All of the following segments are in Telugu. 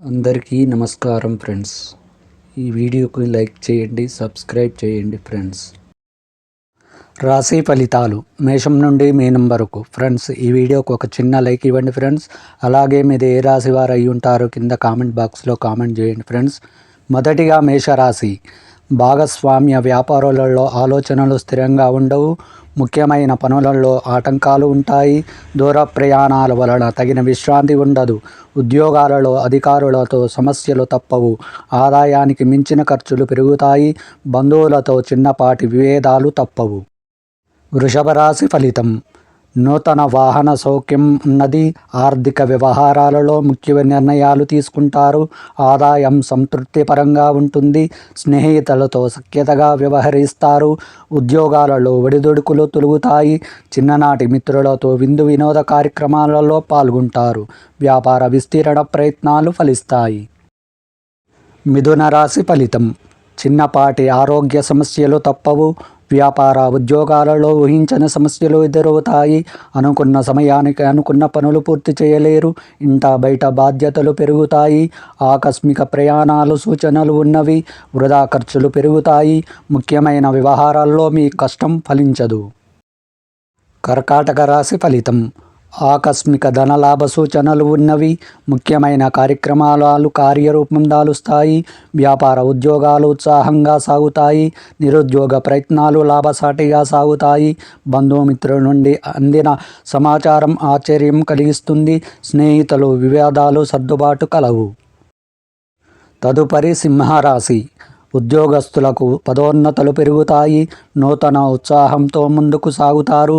అందరికీ నమస్కారం ఫ్రెండ్స్. ఈ వీడియోకి లైక్ చేయండి, సబ్స్క్రైబ్ చేయండి ఫ్రెండ్స్. రాశి ఫలితాలు మేషం నుండి మీనం వరకు. ఫ్రెండ్స్, ఈ వీడియోకి ఒక చిన్న లైక్ ఇవ్వండి ఫ్రెండ్స్. అలాగే మీరు ఏ రాశి వారు అయి ఉంటారో కింద కామెంట్ బాక్స్లో కామెంట్ చేయండి ఫ్రెండ్స్. మొదటిగా మేషరాశి. భాగస్వామ్య వ్యాపారాలలో ఆలోచనలు స్థిరంగా ఉండవు. ముఖ్యమైన పనులలో ఆటంకాలు ఉంటాయి. దూర ప్రయాణాల వలన తగిన విశ్రాంతి ఉండదు. ఉద్యోగాలలో అధికారులతో సమస్యలు తప్పవు. ఆదాయానికి మించిన ఖర్చులు పెరుగుతాయి. బంధువులతో చిన్నపాటి విభేదాలు తప్పవు. వృషభ రాశి ఫలితం. నూతన వాహన సౌఖ్యం ఉన్నది. ఆర్థిక వ్యవహారాలలో ముఖ్య నిర్ణయాలు తీసుకుంటారు. ఆదాయం సంతృప్తిపరంగా ఉంటుంది. స్నేహితులతో సఖ్యతగా వ్యవహరిస్తారు. ఉద్యోగాలలో ఒడిదుడుకులు తొలుగుతాయి. చిన్ననాటి మిత్రులతో విందు వినోద కార్యక్రమాలలో పాల్గొంటారు. వ్యాపార విస్తరణ ప్రయత్నాలు ఫలిస్తాయి. మిథున రాశి ఫలితం. చిన్నపాటి ఆరోగ్య సమస్యలు తప్పవు. వ్యాపార ఉద్యోగాలలో ఊహించని సమస్యలు ఎదురవుతాయి. అనుకున్న సమయానికి అనుకున్న పనులు పూర్తి చేయలేరు. ఇంట బయట బాధ్యతలు పెరుగుతాయి. ఆకస్మిక ప్రయాణాలు సూచనలు ఉన్నవి. వృధా ఖర్చులు పెరుగుతాయి. ముఖ్యమైన వ్యవహారాల్లో మీ కష్టం ఫలించదు. కర్కాటక రాశి ఫలితం. ఆకస్మిక ధనలాభ సూచనలు ఉన్నవి. ముఖ్యమైన కార్యక్రమాలు కార్యరూపం దాలుస్తాయి. వ్యాపార ఉద్యోగాలు ఉత్సాహంగా సాగుతాయి. నిరుద్యోగ ప్రయత్నాలు లాభసాటిగా సాగుతాయి. బంధుమిత్రుల నుండి అందిన సమాచారం ఆశ్చర్యం కలిగిస్తుంది. స్నేహితులు వివాదాలు సర్దుబాటు కలవు. తదుపరి సింహరాశి. ఉద్యోగస్తులకు పదోన్నతులు పెరుగుతాయి. నూతన ఉత్సాహంతో ముందుకు సాగుతారు.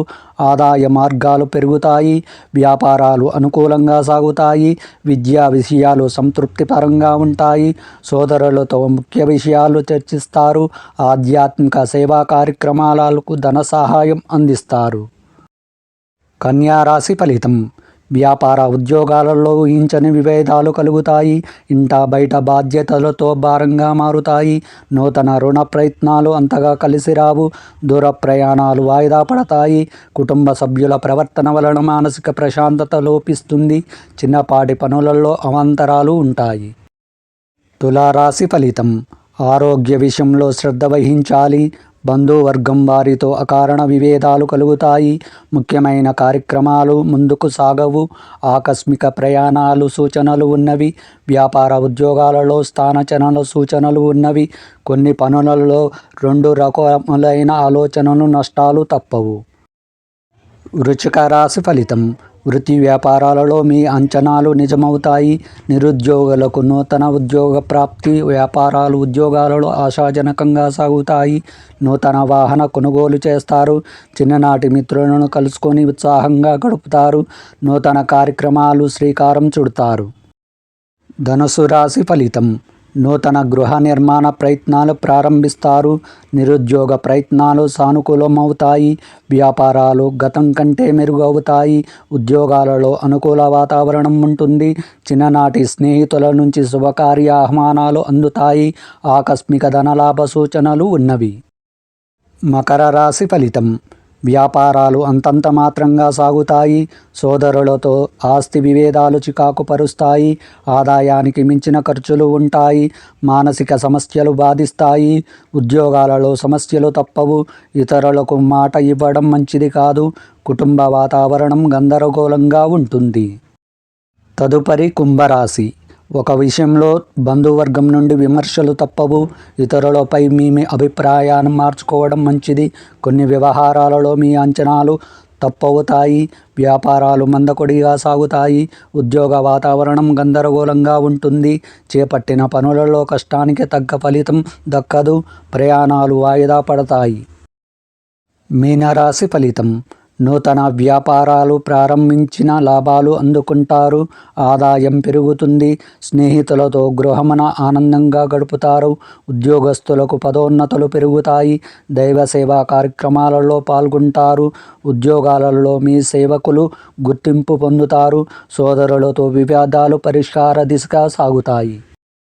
ఆదాయ మార్గాలు పెరుగుతాయి. వ్యాపారాలు అనుకూలంగా సాగుతాయి. విద్యా విషయాలు సంతృప్తికరంగా ఉంటాయి. సోదరులతో ముఖ్య విషయాలు చర్చిస్తారు. ఆధ్యాత్మిక సేవా కార్యక్రమాలకు ధన సహాయం అందిస్తారు. కన్యా రాశి ఫలితం. వ్యాపార ఉద్యోగాలలో ఊహించని విభేదాలు కలుగుతాయి. ఇంట బయట బాధ్యతలతో భారంగా మారుతాయి. నూతన రుణ ప్రయత్నాలు అంతగా కలిసి రావు. దూర ప్రయాణాలు వాయిదా పడతాయి. కుటుంబ సభ్యుల ప్రవర్తన వలన మానసిక ప్రశాంతత లోపిస్తుంది. చిన్నపాటి పనులలో అవాంతరాలు ఉంటాయి. తులారాశి ఫలితం. ఆరోగ్య విషయంలో శ్రద్ధ వహించాలి. బంధువర్గం వారితో అకారణ విభేదాలు కలుగుతాయి. ముఖ్యమైన కార్యక్రమాలు ముందుకు సాగవు. ఆకస్మిక ప్రయాణాలు సూచనలు ఉన్నవి. వ్యాపార ఉద్యోగాలలో స్థానచలన సూచనలు ఉన్నవి. కొన్ని పనులలో 2 రకములైన ఆలోచనలు నష్టాలు తప్పవు. వృశ్చిక రాశి ఫలితం. వృత్తి వ్యాపారాలలో మీ అంచనాలు నిజమవుతాయి. నిరుద్యోగులకు నూతన ఉద్యోగ ప్రాప్తి. వ్యాపారాలు ఉద్యోగాలలో ఆశాజనకంగా సాగుతాయి. నూతన వాహన కొనుగోలు చేస్తారు. చిన్ననాటి మిత్రులను కలుసుకొని ఉత్సాహంగా గడుపుతారు. నూతన కార్యక్రమాలు శ్రీకారం చుడతారు. ధనుసు రాశి ఫలితం. నూతన గృహ నిర్మాణ ప్రయత్నాలు ప్రారంభిస్తారు. నిరుద్యోగ ప్రయత్నాలు సానుకూలమవుతాయి. వ్యాపారాలు గతం కంటే మెరుగవుతాయి. ఉద్యోగాలలో అనుకూల వాతావరణం ఉంటుంది. చిన్ననాటి స్నేహితుల నుంచి శుభకార్య ఆహ్వానాలు అందుతాయి. ఆకస్మిక ధనలాభ సూచనలు ఉన్నవి. మకర రాశి ఫలితం. వ్యాపారాలు అంతంత మాత్రంగా సాగుతాయి. సోదరులతో ఆస్తి విభేదాలు చికాకు పరుస్తాయి. ఆదాయానికి మించిన ఖర్చులు ఉంటాయి. మానసిక సమస్యలు బాధిస్తాయి. ఉద్యోగాలలో సమస్యలు తప్పవు. ఇతరులకు మాట ఇవ్వడం మంచిది కాదు. కుటుంబ వాతావరణం గందరగోళంగా ఉంటుంది. తదుపరి కుంభరాశి. ఒక విషయంలో బంధువర్గం నుండి విమర్శలు తప్పవు. ఇతరులపై మీ అభిప్రాయాన్ని మార్చుకోవడం మంచిది. కొన్ని వ్యవహారాలలో మీ అంచనాలు తప్పవుతాయి. వ్యాపారాలు మందకొడిగా సాగుతాయి. ఉద్యోగ వాతావరణం గందరగోళంగా ఉంటుంది. చేపట్టిన పనులలో కష్టానికి తగ్గ ఫలితం దక్కదు. ప్రయాణాలు వాయిదా పడతాయి. మీనరాశి ఫలితం. నూతన వ్యాపారాలు ప్రారంభించిన లాభాలు అందుకుంటారు. ఆదాయం పెరుగుతుంది. స్నేహితులతో గృహమున ఆనందంగా గడుపుతారు. ఉద్యోగస్తులకు పదోన్నతులు పెరుగుతాయి. దైవ సేవా కార్యక్రమాలలో పాల్గొంటారు. ఉద్యోగాలలో మీ సేవకులు గుర్తింపు పొందుతారు. సోదరులతో వివాదాలు పరిష్కార దిశగా సాగుతాయి.